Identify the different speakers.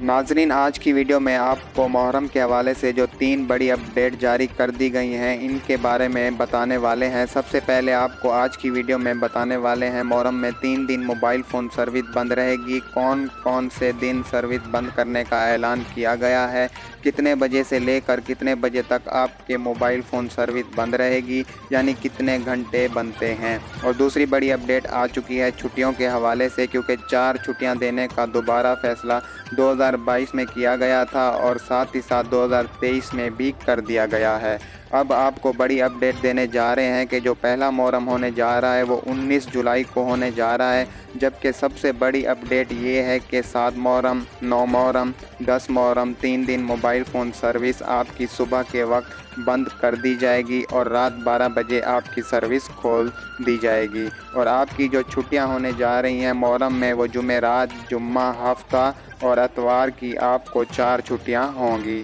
Speaker 1: नाज़रीन, आज की वीडियो में आपको मुहर्रम के हवाले से जो 3 बड़ी अपडेट जारी कर दी गई हैं इनके बारे में बताने वाले हैं। सबसे पहले आपको आज की वीडियो में बताने वाले हैं मुहर्रम में 3 दिन मोबाइल फ़ोन सर्विस बंद रहेगी। कौन कौन से दिन सर्विस बंद करने का ऐलान किया गया है, कितने बजे से लेकर कितने बजे तक आपके मोबाइल फ़ोन सर्विस बंद रहेगी, यानी कितने घंटे बनते हैं। और दूसरी बड़ी अपडेट आ चुकी है छुट्टियों के हवाले से, क्योंकि 4 छुट्टियां देने का दोबारा फैसला 2022 में किया गया था और साथ ही साथ 2023 में भी कर दिया गया है। अब आपको बड़ी अपडेट देने जा रहे हैं कि जो पहला मुहर्रम होने जा रहा है वो 19 जुलाई को होने जा रहा है, जबकि सबसे बड़ी अपडेट ये है कि 7 मुहर्रम, 9 मुहर्रम, 10 मुहर्रम 3 दिन मोबाइल फ़ोन सर्विस आपकी सुबह के वक्त बंद कर दी जाएगी और रात 12 बजे आपकी सर्विस खोल दी जाएगी। और आपकी जो छुट्टियां होने जा रही हैं मुहर्रम में वो जुमेरात, जुम्मा, हफ्ता और इतवार की आपको 4 छुट्टियां होंगी।